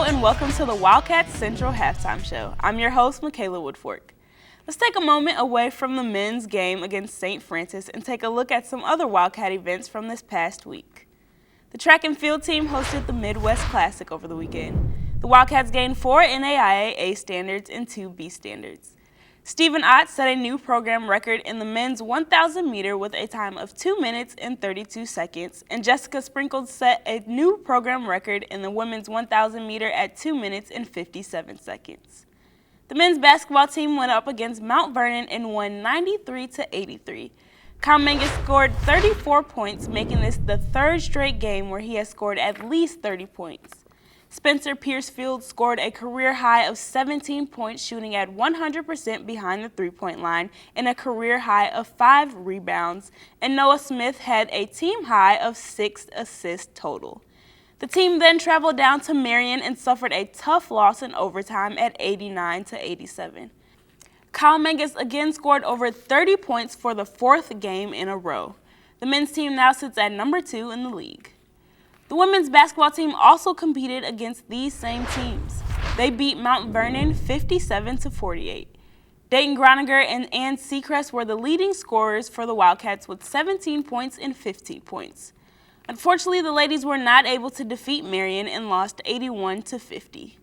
Hello and welcome to the Wildcat Central Halftime Show. I'm your host, Michaela Woodfork. Let's take a moment away from the men's game against St. Francis and take a look at some other Wildcat events from this past week. The track and field team hosted the Midwest Classic over the weekend. The Wildcats gained 4 NAIA A standards and 2 B standards. Stephen Ott set a new program record in the men's 1,000 meter with a time of 2 minutes and 32 seconds, and Jessica Sprinkles set a new program record in the women's 1,000 meter at 2 minutes and 57 seconds. The men's basketball team went up against Mount Vernon and won 93-83. Kyle Mangus scored 34 points, making this the third straight game where he has scored at least 30 points. Spencer Piercefield scored a career high of 17 points, shooting at 100% behind the three-point line and a career high of 5 rebounds, and Noah Smith had a team high of 6 assists total. The team then traveled down to Marion and suffered a tough loss in overtime at 89-87. Kyle Mangus again scored over 30 points for the 4th game in a row. The men's team now sits at number 2 in the league. The women's basketball team also competed against these same teams. They beat Mount Vernon 57-48. Dayton Groninger and Ann Seacrest were the leading scorers for the Wildcats with 17 points and 15 points. Unfortunately, the ladies were not able to defeat Marion and lost 81-50.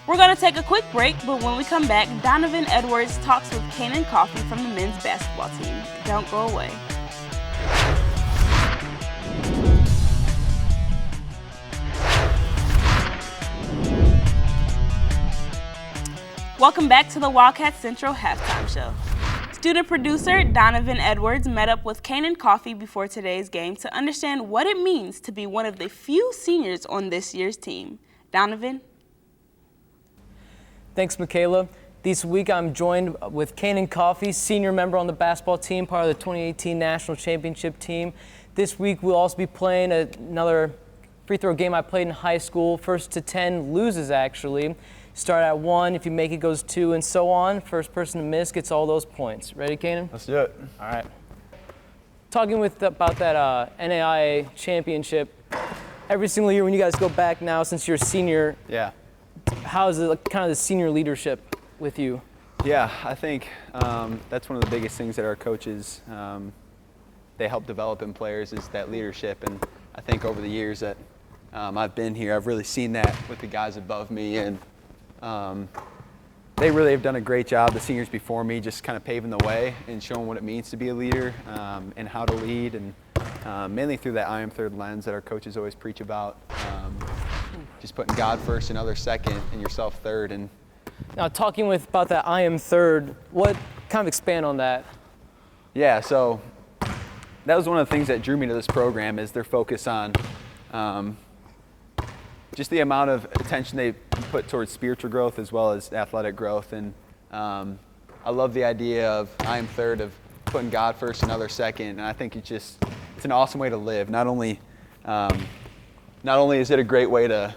We're going to take a quick break, but when we come back, Donovan Edwards talks with Kanan Coffey from the men's basketball team. Don't go away. Welcome back to the Wildcat Central Halftime Show. Student producer Donovan Edwards met up with Kanan Coffey before today's game to understand what it means to be one of the few seniors on this year's team. Donovan? Thanks, Michaela. This week I'm joined with Kanan Coffey, senior member on the basketball team, part of the 2018 National Championship team. This week we'll also be playing another free throw game I played in high school. First to 10 loses, actually. Start at 1, if you make it goes 2, and so on. First person to miss gets all those points. Ready, Kanan? Let's do it. All right. Talking about that NAIA championship, every single year when you guys go back now, since you're a senior, Yeah. how is it kind of the senior leadership with you? Yeah, I think that's one of the biggest things that our coaches, they help develop in players is that leadership. And I think over the years that I've been here, I've really seen that with the guys above me, and they really have done a great job, the seniors before me, just kind of paving the way and showing what it means to be a leader and how to lead, and mainly through that I am third lens that our coaches always preach about, just putting God first and others second and yourself third. And Now, talking about that I am third, what kind of expand on that? yeah, so that was one of the things that drew me to this program is their focus on just the amount of attention they put towards spiritual growth as well as athletic growth. And I love the idea of I am third, of putting God first and others second. And I think it's an awesome way to live. Not only is it a great way to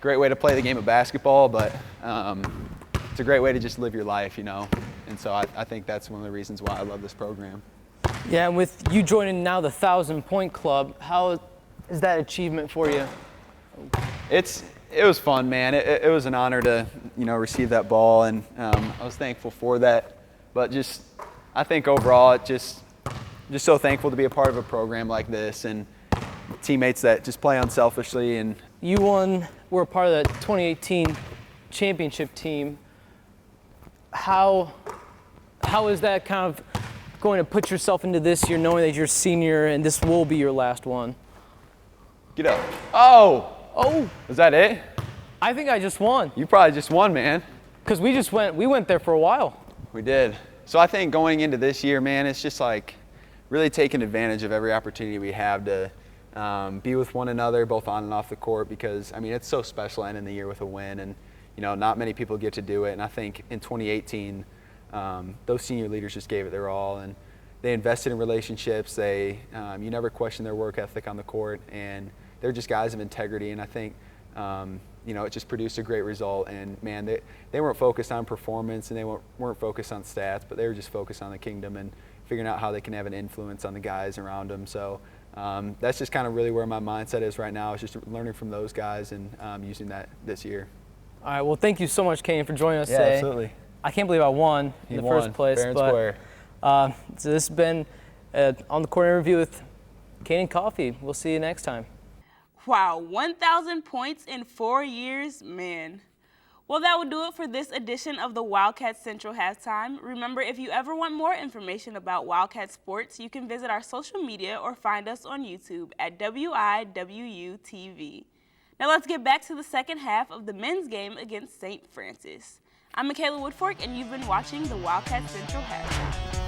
play the game of basketball, but it's a great way to just live your life, you know. And so I think that's one of the reasons why I love this program. Yeah, and with you joining now the 1,000-point club, how is that achievement for you? It was fun, man. It was an honor to, receive that ball, and I was thankful for that. But I think overall, just so thankful to be a part of a program like this and teammates that just play unselfishly. And you were a part of the 2018 championship team. How is that kind of going to put yourself into this year, knowing that you're a senior and this will be your last one? Get up. Oh! Oh! Is that it? I think I just won. You probably just won, man. Because we went there for a while. We did. So I think going into this year, man, it's just like really taking advantage of every opportunity we have to be with one another, both on and off the court, because, it's so special ending the year with a win, and, not many people get to do it. And I think in 2018, those senior leaders just gave it their all, and they invested in relationships. You never question their work ethic on the court, and they're just guys of integrity. And I think, it just produced a great result. And, man, they weren't focused on performance, and they weren't focused on stats, but they were just focused on the kingdom and figuring out how they can have an influence on the guys around them. So that's just kind of really where my mindset is right now, is just learning from those guys and using that this year. All right, well, thank you so much, Kane, for joining us today. Absolutely. I can't believe I won in the first place. Fair and square. So this has been On the Court interview with Kane and Coffee. We'll see you next time. Wow, 1,000 points in 4 years, man. Well, that will do it for this edition of the Wildcat Central Halftime. Remember, if you ever want more information about Wildcat sports, you can visit our social media or find us on YouTube at WIWU-TV. Now let's get back to the second half of the men's game against St. Francis. I'm Michaela Woodfork, and you've been watching the Wildcat Central Halftime.